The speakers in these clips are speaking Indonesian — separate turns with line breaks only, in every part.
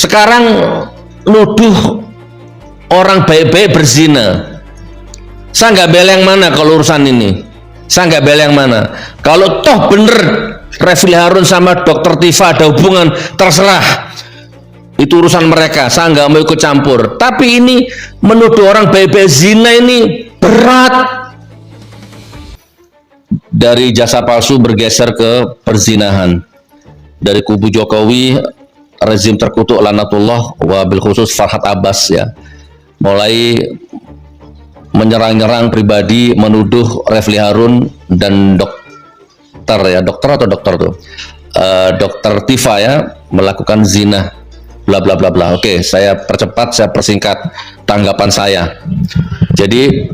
Sekarang nuduh orang baik-baik berzina. Saya nggak bela yang mana kalau urusan ini. Saya nggak bela yang mana. Kalau toh bener Refli Harun sama Dokter Tifa ada hubungan, terserah. Itu urusan mereka. Saya nggak mau ikut campur. Tapi ini menuduh orang baik-baik zina ini berat. Dari jasa palsu bergeser ke perzinahan. Dari kubu Jokowi, rezim terkutuk lanatullah, wabil khusus Farhad Abbas ya, mulai menyerang-nyerang pribadi, menuduh Refli Harun dan dokter Tifa ya, melakukan zina, bla bla bla bla. Oke, saya percepat, saya persingkat tanggapan saya. Jadi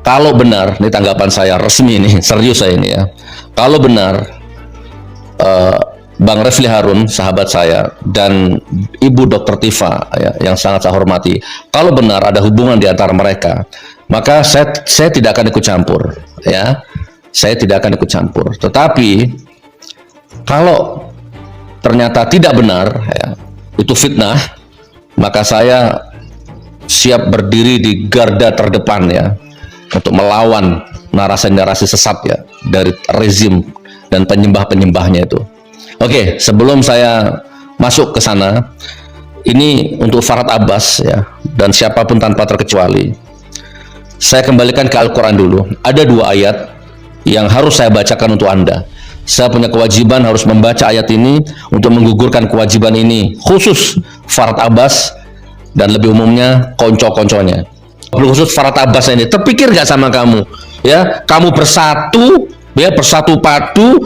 kalau benar, ini tanggapan saya resmi nih, serius saya ini ya. Kalau benar Bang Refli Harun, sahabat saya, dan Ibu Dokter Tifa ya, yang sangat saya hormati, kalau benar ada hubungan di antara mereka, maka saya tidak akan ikut campur ya. Saya tidak akan ikut campur. Tetapi kalau ternyata tidak benar ya, itu fitnah, maka saya siap berdiri di garda terdepan ya, untuk melawan narasi-narasi sesat ya dari rezim dan penyembah-penyembahnya itu. Oke, sebelum saya masuk ke sana, ini untuk Farhad Abbas ya, dan siapapun tanpa terkecuali, saya kembalikan ke Al-Quran dulu. Ada dua ayat yang harus saya bacakan untuk Anda. Saya punya kewajiban harus membaca ayat ini untuk menggugurkan kewajiban ini, khusus Farhad Abbas dan lebih umumnya konco-konconya. Khusus Farhad Abbas ini, terpikir gak sama kamu ya, kamu bersatu ya, bersatu padu,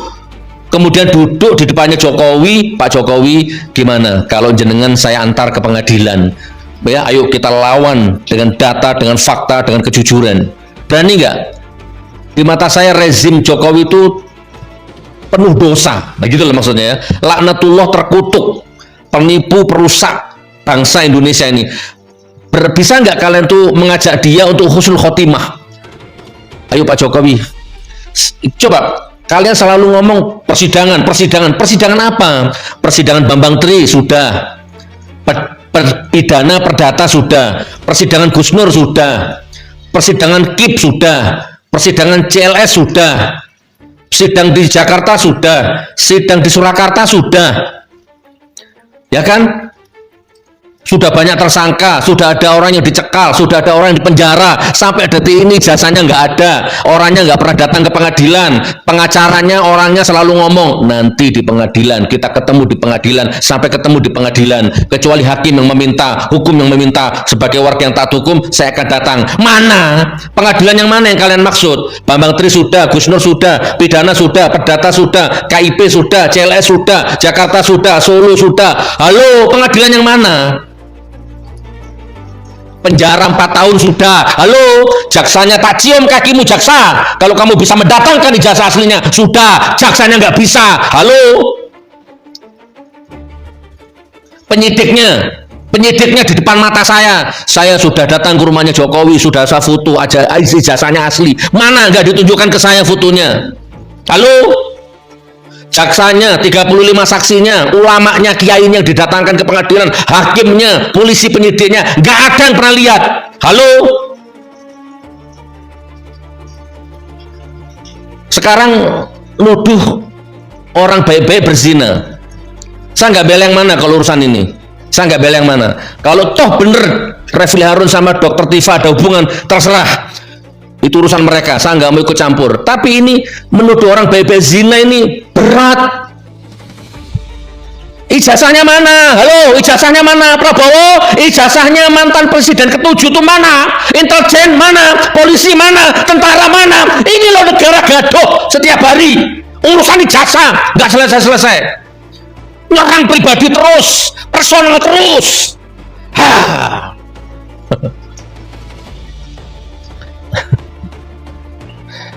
kemudian duduk di depannya Jokowi, Pak Jokowi, gimana kalau jenengan saya antar ke pengadilan ya, ayo kita lawan dengan data, dengan fakta, dengan kejujuran. Berani nggak? Di mata saya rezim Jokowi itu penuh dosa, nah gitu loh maksudnya ya, laknatullah, terkutuk, penipu, perusak bangsa Indonesia ini. Bisa nggak kalian tuh mengajak dia untuk husnul khotimah? Ayo Pak Jokowi, coba. Kalian selalu ngomong persidangan apa? Persidangan Bambang Tri sudah, pidana perdata sudah, persidangan Gus Nur sudah, persidangan KIP sudah, persidangan CLS sudah, sidang di Jakarta sudah, sidang di Surakarta sudah, ya kan? Sudah banyak tersangka, sudah ada orang yang dicekal, sudah ada orang yang dipenjara, sampai detik ini jasanya nggak ada, orangnya nggak pernah datang ke pengadilan, pengacaranya orangnya selalu ngomong nanti di pengadilan, kita ketemu di pengadilan, sampai ketemu di pengadilan, kecuali hakim yang meminta, hukum yang meminta, sebagai warga yang taat hukum saya akan datang. Mana? Pengadilan yang mana yang kalian maksud? Bambang Tri sudah, Gus Nur sudah, pidana sudah, perdata sudah, KIP sudah, CLS sudah, Jakarta sudah, Solo sudah. Halo, pengadilan yang mana? Penjara 4 tahun sudah. Halo, jaksanya tak cium kakimu jaksa. Kalau kamu bisa mendatangkan ijazah aslinya, sudah. Jaksanya nggak bisa. Halo, penyidiknya di depan mata saya. Saya sudah datang ke rumahnya Jokowi, sudah saya foto aja ijazahnya asli. Mana nggak ditunjukkan ke saya fotonya? Halo, jaksanya, 35 saksinya, ulamanya, kiainya yang didatangkan ke pengadilan, hakimnya, polisi penyidiknya, nggak ada yang pernah lihat. Halo, sekarang nuduh orang baik-baik berzina. Saya nggak bela yang mana kalau urusan ini. Saya nggak bela yang mana. Kalau toh bener Refli Harun sama Dokter Tifa ada hubungan, terserah. Itu urusan mereka, saya nggak mau ikut campur. Tapi ini menuduh orang baik-baik zina ini berat. Ijazahnya mana? Halo, ijazahnya mana? Prabowo, ijazahnya mantan presiden ke-7 itu mana? Intelijen mana? Polisi mana? Tentara mana? Ini loh negara gaduh setiap hari. Urusan ijazah nggak selesai-selesai. Nyerang pribadi terus, personal terus.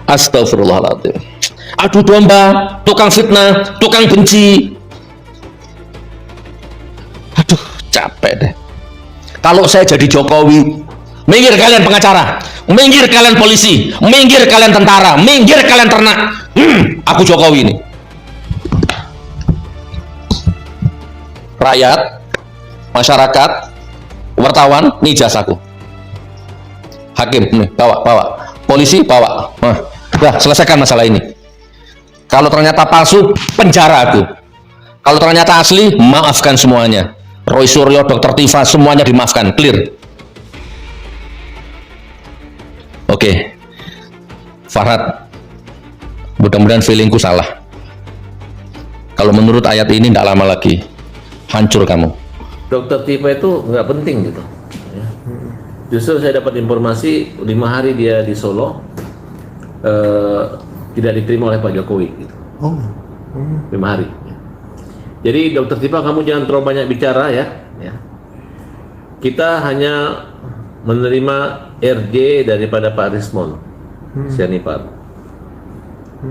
Astagfirullahaladzim. Adu domba, tukang fitnah, tukang benci. Aduh, capek deh. Kalau saya jadi Jokowi, minggir kalian pengacara, minggir kalian polisi, minggir kalian tentara, minggir kalian ternak. Aku Jokowi ini. rakyat, masyarakat, wartawan, ini ijazahku. Hakim, nih, bawa. Polisi, bawa. Nah, udah, selesaikan masalah ini. Kalau ternyata palsu, penjara aku. Kalau ternyata asli, maafkan semuanya. Roy Suryo, Dr. Tifa, semuanya dimaafkan, clear. Oke. Farhad, mudah-mudahan feelingku salah. Kalau menurut ayat ini tidak lama lagi hancur kamu.
Dokter Tifa itu nggak penting gitu. Ya. Justru saya dapat informasi 5 hari dia di Solo tidak diterima oleh Pak Jokowi. Gitu. 5 hari. Ya. Jadi Dokter Tifa, kamu jangan terlalu banyak bicara ya. Kita hanya menerima RJ daripada Pak Rismon Sianipar.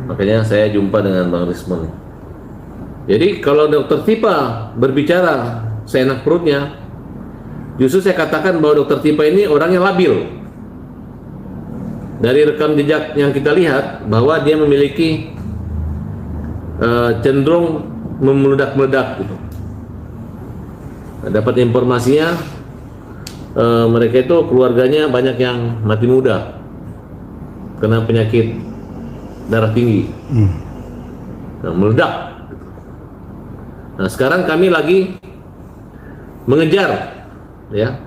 Makanya saya jumpa dengan Bang Rismon. Jadi kalau Dokter Tifa berbicara seenak perutnya, justru saya katakan bahwa Dokter Tifa ini orangnya labil. Dari rekam jejak yang kita lihat bahwa dia memiliki cenderung memeledak-meledak gitu. Dapat informasinya mereka itu keluarganya banyak yang mati muda kena penyakit darah tinggi. Nah, meledak. Nah, sekarang kami lagi mengejar ya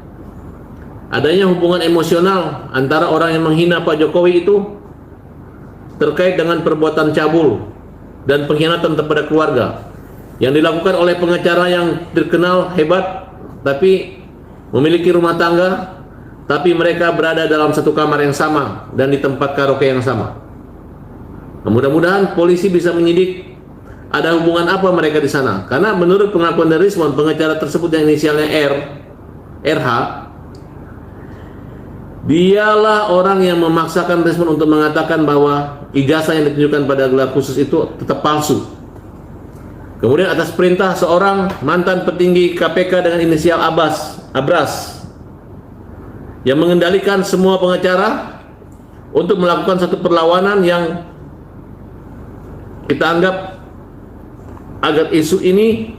adanya hubungan emosional antara orang yang menghina Pak Jokowi itu terkait dengan perbuatan cabul dan pengkhianatan kepada keluarga yang dilakukan oleh pengacara yang terkenal hebat tapi memiliki rumah tangga, tapi mereka berada dalam satu kamar yang sama dan di tempat karaoke yang sama. Nah, mudah-mudahan polisi bisa menyidik ada hubungan apa mereka di sana. Karena menurut pengakuan dari Rismon, pengacara tersebut yang inisialnya RH, dialah orang yang memaksakan Rismon untuk mengatakan bahwa ijazah yang ditunjukkan pada gelar khusus itu tetap palsu. Kemudian atas perintah seorang mantan petinggi KPK dengan inisial Abras yang mengendalikan semua pengacara untuk melakukan satu perlawanan yang kita anggap agar isu ini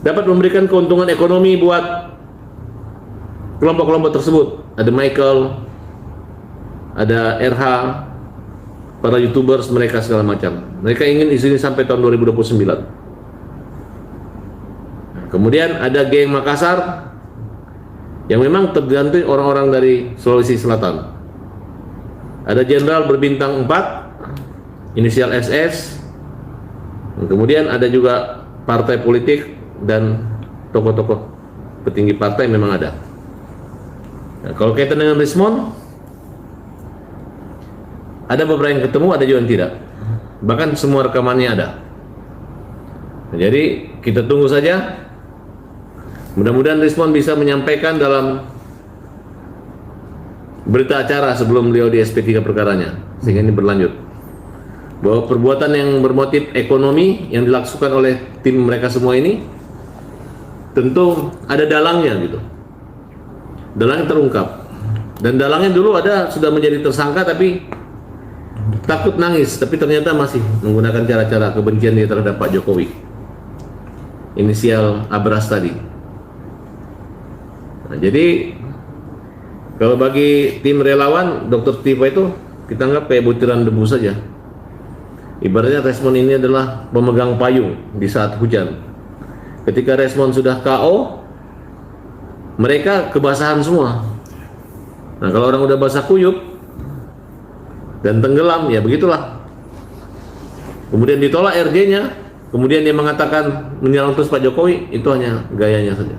dapat memberikan keuntungan ekonomi buat kelompok-kelompok tersebut. Ada Michael, ada RH, para YouTubers, mereka segala macam. Mereka ingin isu ini sampai tahun 2029. Kemudian ada geng Makassar yang memang tergantung orang-orang dari Sulawesi Selatan. Ada jenderal berbintang 4, inisial SS. Kemudian ada juga partai politik dan tokoh-tokoh petinggi partai memang ada. Nah, kalau kaitan dengan Rismon, ada beberapa yang ketemu, ada juga yang tidak. Bahkan semua rekamannya ada. Nah, jadi kita tunggu saja. Mudah-mudahan Rismon bisa menyampaikan dalam berita acara sebelum beliau di SP3 perkaranya, sehingga ini berlanjut. Bahwa perbuatan yang bermotif ekonomi yang dilakukan oleh tim mereka semua ini tentu ada dalangnya gitu. Dalangnya terungkap. Dan dalangnya dulu sudah menjadi tersangka tapi takut nangis, tapi ternyata masih menggunakan cara-cara kebencian dia terhadap Pak Jokowi. Inisial Abras tadi. Nah, jadi kalau bagi tim relawan Dokter Tifa itu kita anggap kayak butiran debu saja. Ibaratnya Rismon ini adalah pemegang payung di saat hujan. Ketika Rismon sudah KO, mereka kebasahan semua. Nah, kalau orang udah basah kuyup dan tenggelam, ya begitulah. Kemudian ditolak RJ-nya, kemudian dia mengatakan menyerang terus Pak Jokowi, itu hanya gayanya saja.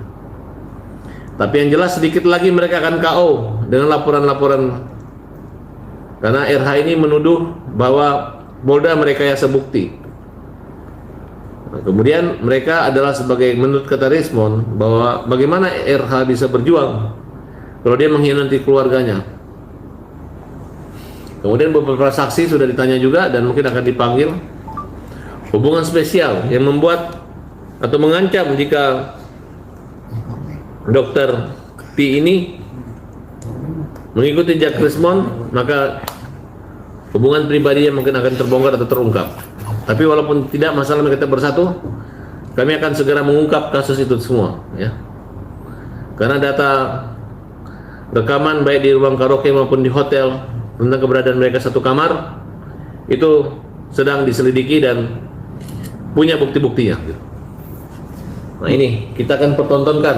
Tapi yang jelas sedikit lagi mereka akan KO dengan laporan-laporan. Karena RH ini menuduh bahwa Polda merekayasa bukti. Nah, kemudian mereka adalah sebagai, menurut kata Rismon, bahwa bagaimana RH bisa berjuang kalau dia mengkhianati keluarganya. Kemudian beberapa saksi sudah ditanya juga dan mungkin akan dipanggil. Hubungan spesial yang membuat atau mengancam jika Dokter T ini mengikuti jejak Rismon, maka hubungan pribadinya mungkin akan terbongkar atau terungkap. Tapi walaupun tidak, masalah kita bersatu, kami akan segera mengungkap kasus itu semua, ya. Karena data rekaman baik di ruang karaoke maupun di hotel tentang keberadaan mereka satu kamar itu sedang diselidiki dan punya bukti-buktinya. Nah ini kita akan pertontonkan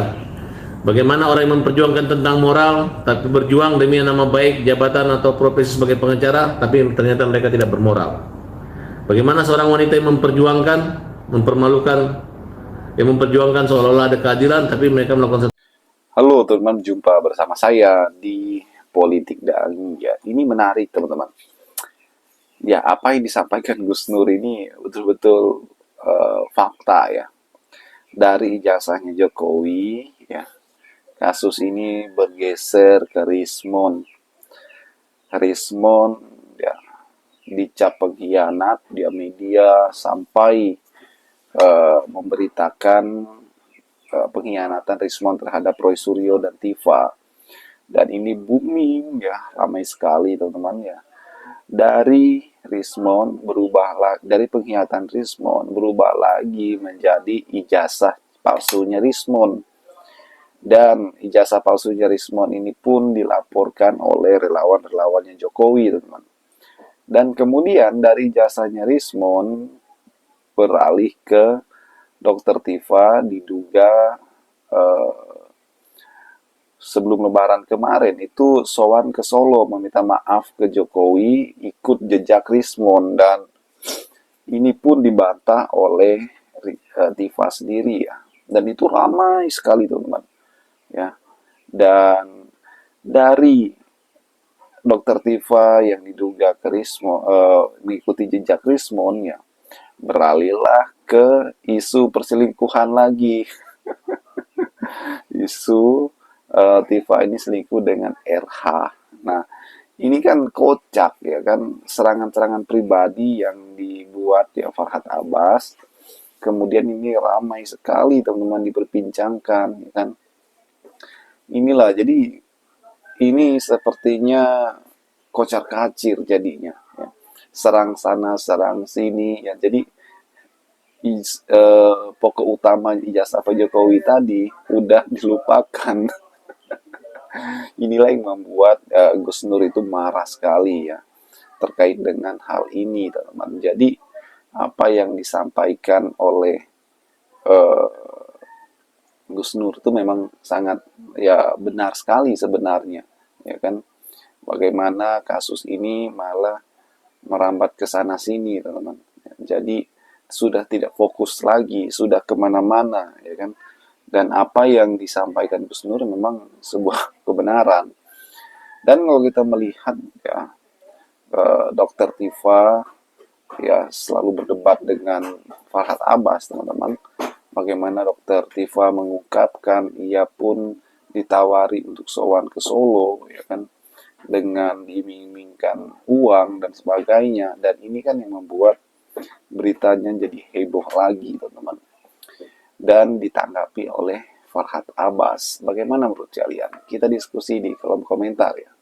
bagaimana orang yang memperjuangkan tentang moral tapi berjuang demi nama baik jabatan atau profesi sebagai pengacara tapi ternyata mereka tidak bermoral. Bagaimana seorang wanita yang memperjuangkan, mempermalukan, yang memperjuangkan seolah-olah ada keadilan tapi mereka melakukan.
Halo teman-teman, jumpa bersama saya di Politik Daring. Ya, ini menarik teman-teman. Ya, apa yang disampaikan Gus Nur ini betul-betul fakta ya. Dari ijazahnya Jokowi, ya, kasus ini bergeser ke Rismon. Rismon, ya, dicap pengkhianat, dia media sampai memberitakan pengkhianatan Rismon terhadap Roy Suryo dan Tifa. Dan ini booming ya, ramai sekali teman-teman ya. Dari Rismon dari pengkhianatan Rismon berubah lagi menjadi ijazah palsunya Rismon. Dan ijazah palsunya Rismon ini pun dilaporkan oleh relawan-relawannya Jokowi teman-teman. Dan kemudian dari ijazahnya Rismon beralih ke Dr. Tifa, diduga sebelum Lebaran kemarin itu sowan ke Solo meminta maaf ke Jokowi, ikut jejak Rismon, dan ini pun dibantah oleh Tifa sendiri ya. Dan itu ramai sekali teman-teman ya. Dan dari Dr. Tifa yang diduga ke Rismon, mengikuti jejak Rismon ya, beralihlah ke isu perselingkuhan lagi. Isu Tifa ini selingkuh dengan RH. Nah, ini kan kocak ya kan, serangan-serangan pribadi yang dibuat ya Farhad Abbas. Kemudian ini ramai sekali teman-teman diperbincangkan ya kan. Inilah, jadi ini sepertinya kocar-kacir jadinya ya. Serang sana, serang sini ya. Jadi pokok utama ijazah Pak Jokowi tadi udah dilupakan. Inilah yang membuat Gus Nur itu marah sekali ya terkait dengan hal ini teman-teman. Jadi apa yang disampaikan oleh Gus Nur itu memang sangat ya benar sekali sebenarnya ya kan. Bagaimana kasus ini malah merambat ke sana sini teman-teman. Jadi sudah tidak fokus lagi, sudah kemana-mana ya kan. Dan apa yang disampaikan Gus Nur memang sebuah kebenaran. Dan kalau kita melihat ya Dr. Tifa ya selalu berdebat dengan Farhad Abbas teman-teman. Bagaimana Dr. Tifa mengungkapkan ia pun ditawari untuk sowan ke Solo ya kan, dengan diiming-imingkan uang dan sebagainya. Dan ini kan yang membuat beritanya jadi heboh lagi teman-teman. Dan ditanggapi oleh Farhad Abbas. Bagaimana menurut kalian? Kita diskusi di kolom komentar ya.